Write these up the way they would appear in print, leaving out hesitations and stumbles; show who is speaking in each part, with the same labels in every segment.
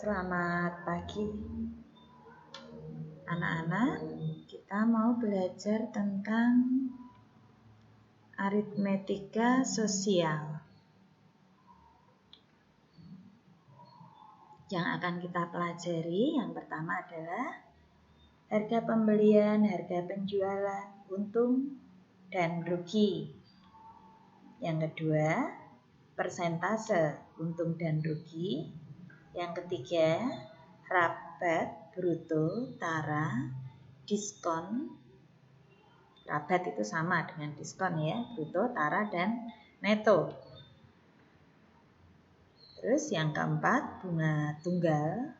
Speaker 1: Selamat pagi anak-anak, kita mau belajar tentang aritmetika sosial. Yang akan kita pelajari yang pertama adalah harga pembelian, harga penjualan, untung dan rugi. Yang kedua, persentase untung dan rugi. Yang ketiga, rabat, bruto, tara, diskon. Rabat itu sama dengan diskon ya, bruto, tara, dan neto. Terus yang keempat, bunga tunggal.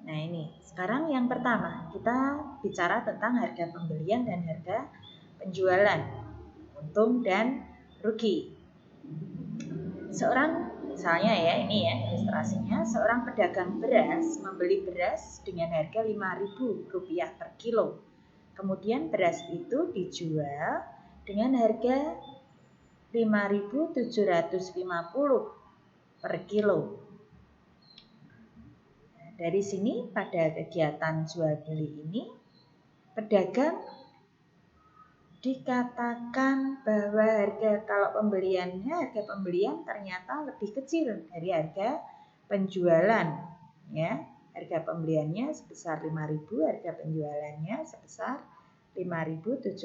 Speaker 1: Nah ini, sekarang yang pertama, kita bicara tentang harga pembelian dan harga penjualan, untung dan rugi. Misalnya ya, ini ya ilustrasinya, seorang pedagang beras membeli beras dengan harga Rp5.000 per kilo. Kemudian beras itu dijual dengan harga Rp5.750 per kilo. Dari sini pada kegiatan jual beli ini, pedagang dikatakan bahwa harga pembelian ternyata lebih kecil dari harga penjualan, ya. Harga pembeliannya sebesar 5.000, harga penjualannya sebesar 5.750.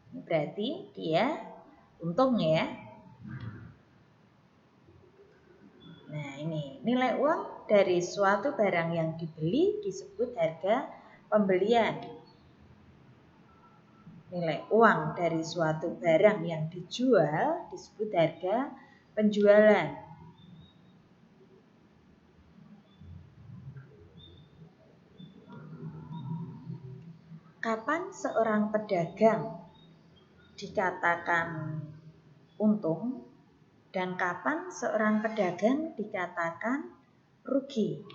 Speaker 1: Ini berarti dia untung ya. Nah, ini nilai uang dari suatu barang yang dibeli disebut harga pembelian. Nilai uang dari suatu barang yang dijual disebut harga penjualan. Kapan seorang pedagang dikatakan untung dan kapan seorang pedagang dikatakan rugi?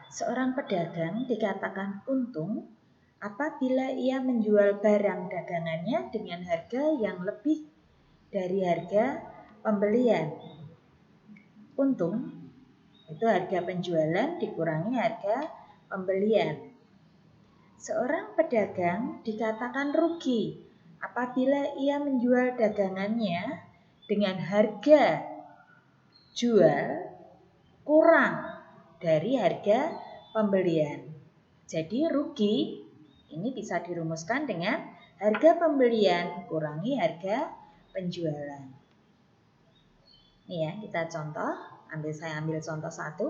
Speaker 1: Seorang pedagang dikatakan untung apabila ia menjual barang dagangannya dengan harga yang lebih dari harga pembelian. Untung itu harga penjualan dikurangi harga pembelian. Seorang pedagang dikatakan rugi apabila ia menjual dagangannya dengan harga jual kurang dari harga pembelian. Jadi rugi ini bisa dirumuskan dengan harga pembelian kurangi harga penjualan. Ini ya, kita contoh. Saya ambil contoh 1.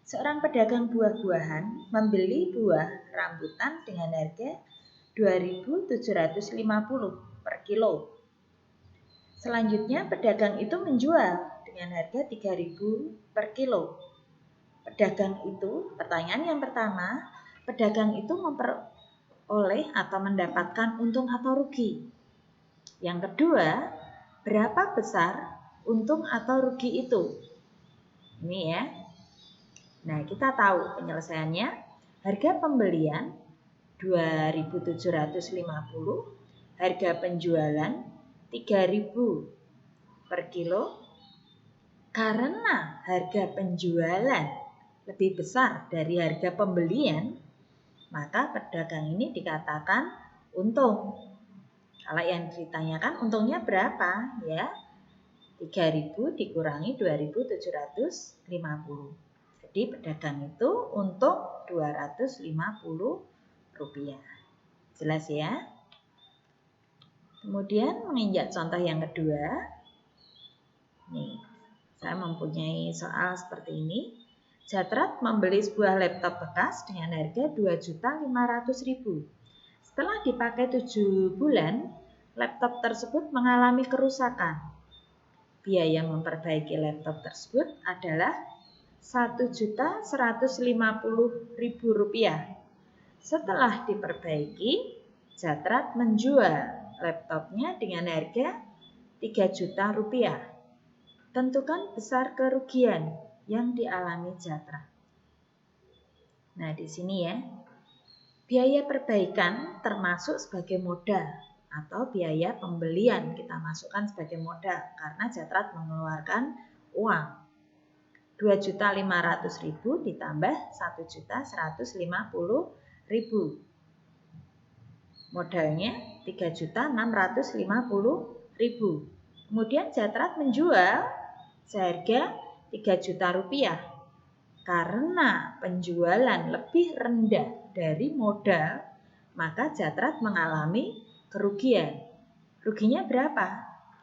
Speaker 1: Seorang pedagang buah-buahan membeli buah rambutan dengan harga Rp2.750 per kilo. Selanjutnya pedagang itu menjual dengan harga Rp3.000 per kilo. Pertanyaan yang pertama, pedagang itu memperoleh atau mendapatkan untung atau rugi? Yang kedua, berapa besar untung atau rugi itu? Ini ya. Nah, kita tahu penyelesaiannya. Harga pembelian Rp2.750, harga penjualan Rp3.000 per kilo. Karena harga penjualan lebih besar dari harga pembelian, maka pedagang ini dikatakan untung. Kalau yang ditanyakan untungnya berapa? Ya, 3.000 dikurangi 2.750. Jadi pedagang itu untung Rp250. Jelas ya? Kemudian menginjak contoh yang kedua. Nih, saya mempunyai soal seperti ini. Jatrat membeli sebuah laptop bekas dengan harga Rp2.500.000. Setelah dipakai 7 bulan, laptop tersebut mengalami kerusakan. Biaya memperbaiki laptop tersebut adalah Rp1.150.000. Setelah diperbaiki, Jatrat menjual laptopnya dengan harga Rp3 juta. Tentukan besar kerugian yang dialami Jatrat. Nah, di sini ya. Biaya perbaikan termasuk sebagai modal atau biaya pembelian kita masukkan sebagai modal karena Jatrat mengeluarkan uang 2.500.000 ditambah 1.150.000. Modalnya 3.650.000. Kemudian Jatrat menjual seharga 3 juta rupiah. Karena penjualan lebih rendah dari modal, maka Jatrat mengalami kerugian. Ruginya berapa?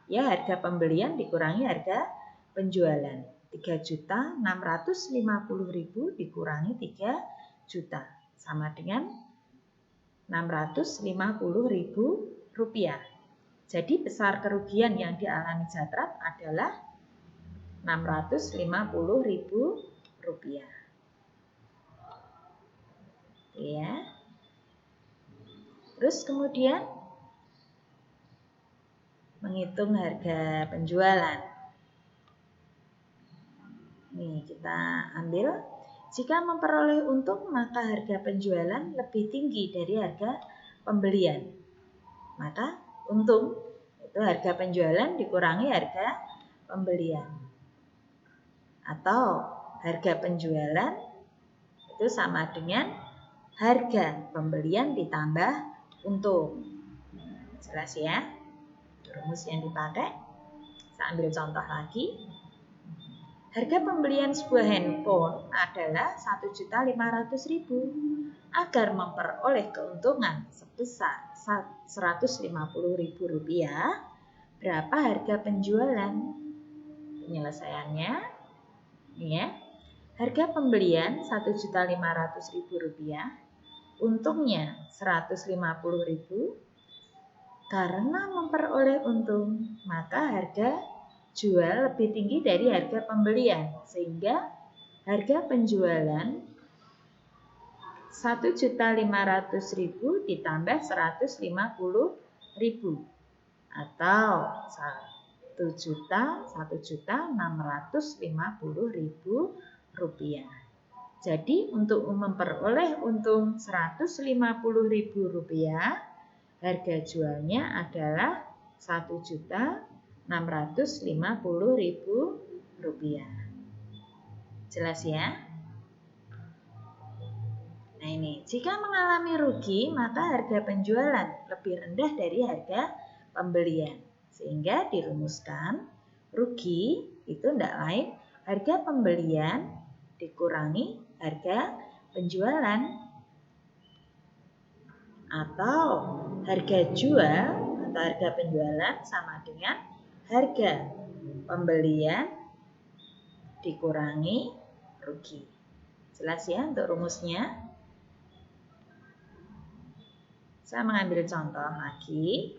Speaker 1: Ya, harga pembelian dikurangi harga penjualan. 3.650.000 dikurangi 3 juta sama dengan 650.000 rupiah. Jadi besar kerugian yang dialami Jatrat adalah 650.000 rupiah. Ya. Terus kemudian menghitung harga penjualan. Nih kita ambil. Jika memperoleh untung, maka harga penjualan lebih tinggi dari harga pembelian. Maka untung itu harga penjualan dikurangi harga pembelian. Atau harga penjualan itu sama dengan harga pembelian ditambah untung. Jelas ya? Rumus yang dipakai. Saya ambil contoh lagi. Harga pembelian sebuah handphone adalah 1.500.000. Agar memperoleh keuntungan sebesar 150.000 rupiah, berapa harga penjualan? Penyelesaiannya, nih ya. Harga pembelian 1.500.000 rupiah, untungnya 150.000. Karena memperoleh untung, maka harga jual lebih tinggi dari harga pembelian, sehingga harga penjualan 1.500.000 ditambah 150.000 atau 1.650.000 rupiah. Jadi untuk memperoleh untung 150.000 rupiah, harga jualnya adalah 1.650.000 rupiah. Jelas ya? Nah ini, jika mengalami rugi, maka harga penjualan lebih rendah dari harga pembelian. Sehingga dirumuskan, rugi itu tidak lain harga pembelian dikurangi harga penjualan. Atau harga jual atau harga penjualan sama dengan harga pembelian dikurangi rugi. Jelas ya untuk rumusnya? Saya mengambil contoh lagi.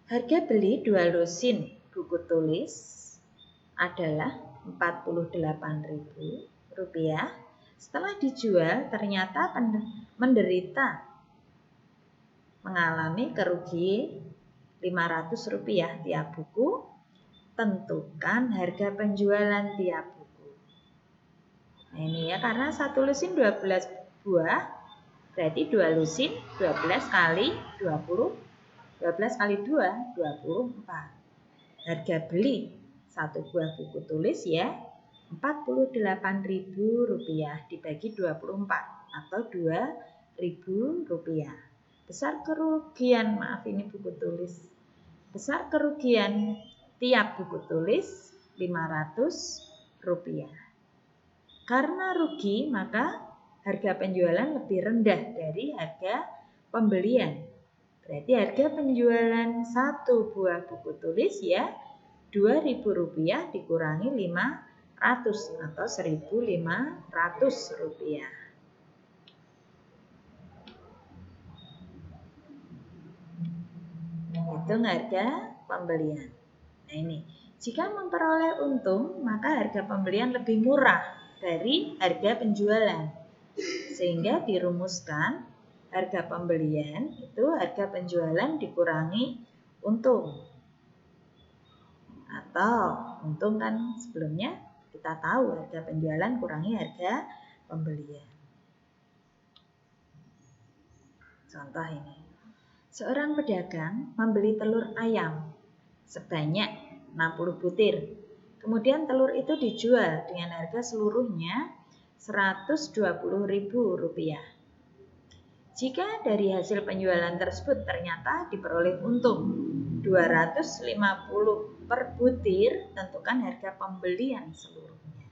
Speaker 1: Harga beli 2 lusin buku tulis adalah 48.000 rupiah. Setelah dijual ternyata menderita mengalami kerugian 500 rupiah tiap buku. Tentukan harga penjualan tiap buku. Nah ini ya, karena satu lusin 12 buah, berarti 2 lusin 12 kali 20, 12 kali 2, 24. Harga beli satu buah buku tulis ya, 48.000 rupiah dibagi 24 atau 2.000 rupiah. Besar kerugian, maaf ini buku tulis. Besar kerugian tiap buku tulis 500 rupiah. Karena rugi maka harga penjualan lebih rendah dari harga pembelian. Berarti harga penjualan satu buah buku tulis ya 2.000 rupiah dikurangi 500 atau 1.500 rupiah. Hitung harga pembelian. Nah ini, jika memperoleh untung maka harga pembelian lebih murah dari harga penjualan. Sehingga dirumuskan harga pembelian itu harga penjualan dikurangi untung. Atau untung kan sebelumnya kita tahu harga penjualan kurangi harga pembelian. Contoh ini. Seorang pedagang membeli telur ayam sebanyak 60 butir. Kemudian telur itu dijual dengan harga seluruhnya Rp120.000. Jika dari hasil penjualan tersebut ternyata diperoleh untung 250 per butir, tentukan harga pembelian seluruhnya.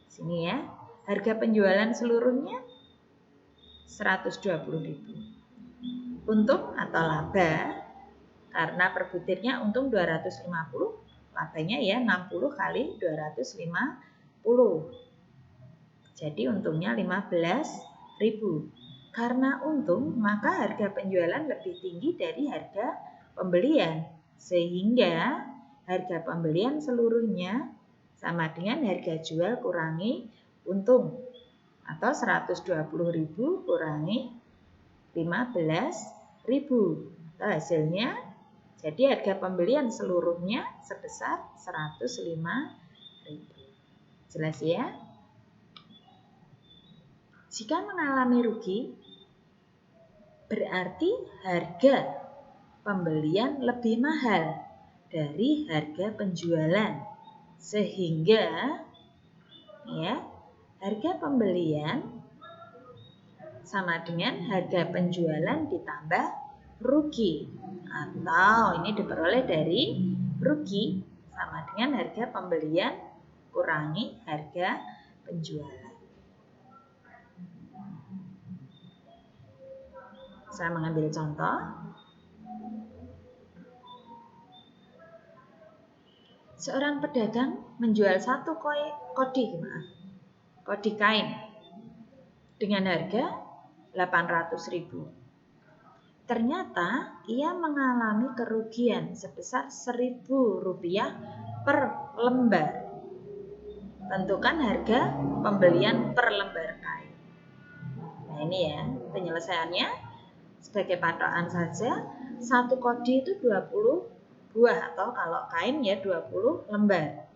Speaker 1: Sini ya, harga penjualan seluruhnya 120.000. Untung atau laba, karena per butirnya untung 250, labanya ya 60 kali 250. Jadi untungnya 15.000. Karena untung, maka harga penjualan lebih tinggi dari harga pembelian. Sehingga harga pembelian seluruhnya sama dengan harga jual kurangi untung. Atau 120.000 kurangi 15.000. Hasilnya jadi harga pembelian seluruhnya sebesar 105.000. Jelas ya? Jika mengalami rugi, berarti harga pembelian lebih mahal dari harga penjualan. Sehingga ya, harga pembelian sama dengan harga penjualan ditambah rugi, atau ini diperoleh dari rugi sama dengan harga pembelian kurangi harga penjualan. Saya mengambil contoh. Seorang pedagang menjual satu kodi kain dengan harga 800.000. Ternyata ia mengalami kerugian sebesar Rp1.000 per lembar. Tentukan harga pembelian per lembar kain. Nah ini ya penyelesaiannya. Sebagai patokan saja, satu kodi itu 20 buah atau kalau kain ya 20 lembar.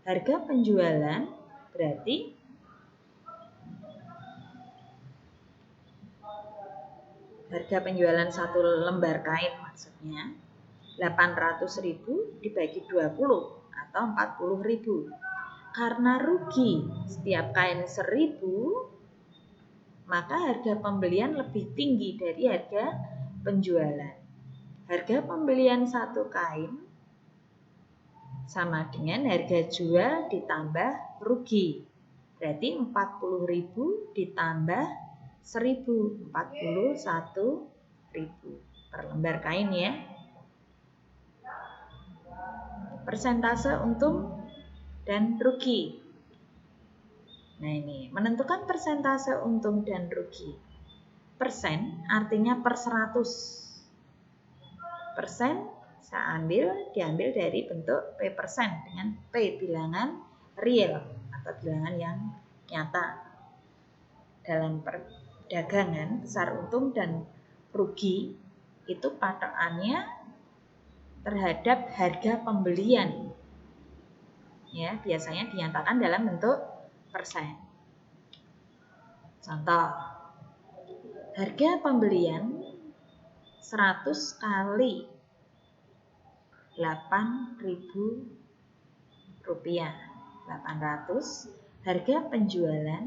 Speaker 1: Harga penjualan berarti harga penjualan satu lembar kain maksudnya 800.000 dibagi 20 atau 40.000. Karena rugi setiap kain 1.000, maka harga pembelian lebih tinggi dari harga penjualan. Harga pembelian satu kain sama dengan harga jual ditambah rugi. Berarti 40.000 ditambah 1.000, 41.000 per lembar kain ya. Persentase untung dan rugi. Nah ini, menentukan persentase untung dan rugi. Persen artinya per 100. Persen saya diambil dari bentuk P% dengan P bilangan real atau bilangan yang nyata. Dalam perdagangan, besar untung dan rugi itu patokannya terhadap harga pembelian. Ya, biasanya dinyatakan dalam bentuk persen. Contoh, harga pembelian 100 kali Rp8.000. 800, harga penjualan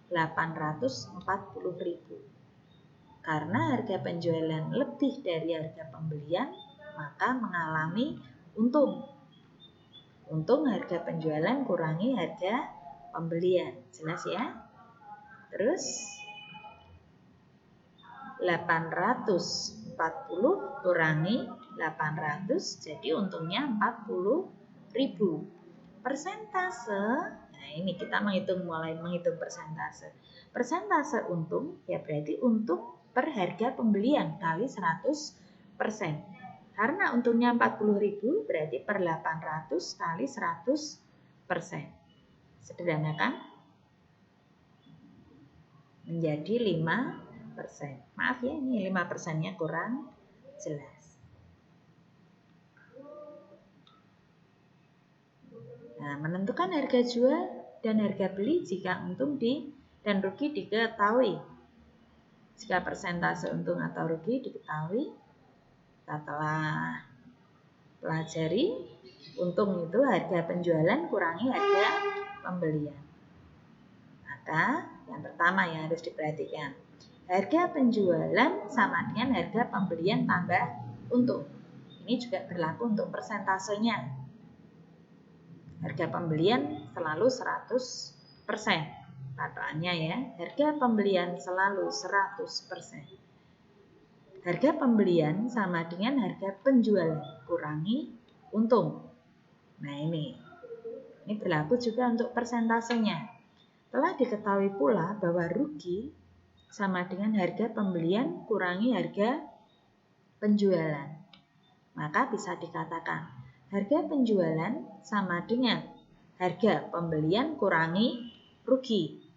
Speaker 1: 840.000. Karena harga penjualan lebih dari harga pembelian, maka mengalami untung. Untung harga penjualan kurangi harga pembelian. Jelas ya? Terus 840 kurangi 800, jadi untungnya 40.000. Persentase, nah ini kita mulai menghitung persentase. Persentase untung ya berarti untung per harga pembelian kali 100%. Karena untungnya 40.000 berarti per 800 kali 100%. Sederhana kan? Menjadi 5%. Maaf ya, ini 5%-nya kurang jelas. Nah, menentukan harga jual dan harga beli jika untung dan rugi diketahui. Jika persentase untung atau rugi diketahui, kita telah pelajari untung itu harga penjualan kurangi harga pembelian. Maka yang pertama yang harus diperhatikan, harga penjualan sama dengan harga pembelian tambah untung. Ini juga berlaku untuk persentasenya. Harga pembelian selalu 100%. Patokannya ya, harga pembelian selalu 100%. Harga pembelian sama dengan harga penjualan kurangi untung. Nah ini berlaku juga untuk persentasenya. Telah diketahui pula bahwa rugi sama dengan harga pembelian kurangi harga penjualan. Maka bisa dikatakan harga penjualan sama dengan harga pembelian kurangi rugi.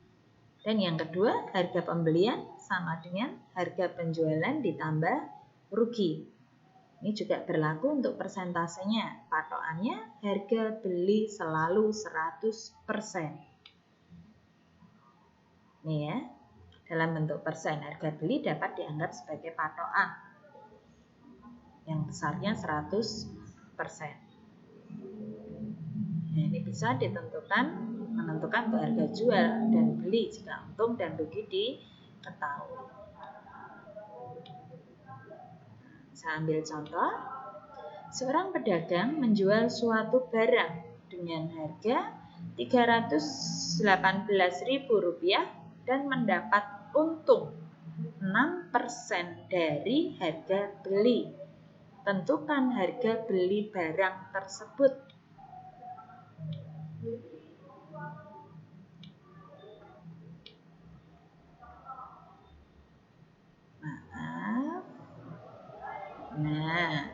Speaker 1: Dan yang kedua, harga pembelian sama dengan harga penjualan ditambah rugi. Ini juga berlaku untuk persentasenya. Patokannya harga beli selalu 100%. Ini ya, dalam bentuk persen, harga beli dapat dianggap sebagai patokan yang besarnya 100%. Nah, ini bisa menentukan harga jual dan beli jika untung dan rugi diketahui. Saya ambil contoh. Seorang pedagang menjual suatu barang dengan harga Rp318.000 dan mendapat untung 6% dari harga beli. Tentukan harga beli barang tersebut. Nah,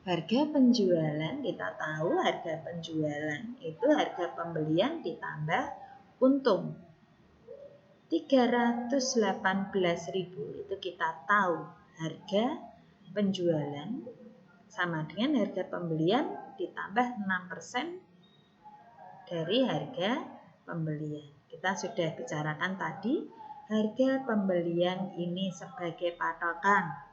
Speaker 1: harga penjualan kita tahu harga penjualan itu harga pembelian ditambah untung. 318.000 itu kita tahu harga penjualan sama dengan harga pembelian ditambah 6% dari harga pembelian. Kita sudah bicarakan tadi harga pembelian ini sebagai patokan.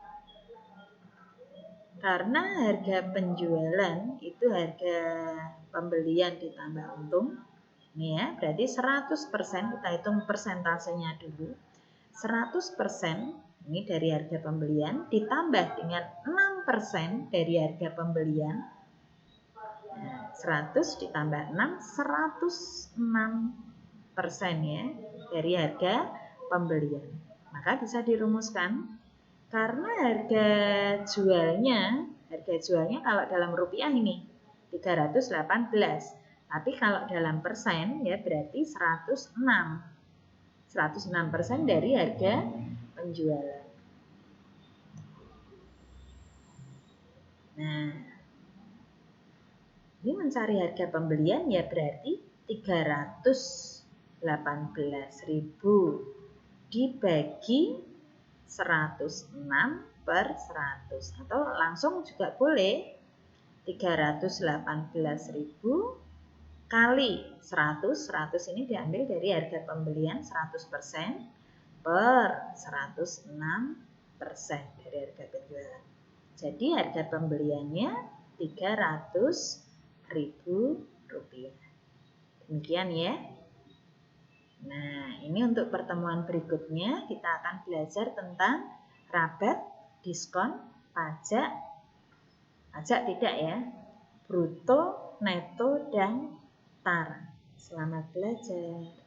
Speaker 1: Karena harga penjualan itu harga pembelian ditambah untung. Ini ya, berarti 100% kita hitung persentasenya dulu. 100% ini dari harga pembelian ditambah dengan 6% dari harga pembelian. 100 ditambah 6, 106% ya dari harga pembelian. Maka bisa dirumuskan karena harga jualnya kalau dalam rupiah ini 318. Tapi kalau dalam persen ya berarti 106% dari harga penjualan. Nah, ini mencari harga pembelian ya berarti 318.000 dibagi 106/100 atau langsung juga boleh 318.000 kali 100 ini diambil dari harga pembelian 100% per 106% dari harga penjualan. Jadi harga pembeliannya Rp300.000. Demikian ya. Nah, ini untuk pertemuan berikutnya kita akan belajar tentang rabat, diskon, pajak tidak ya, bruto, neto, dan tar. Selamat belajar.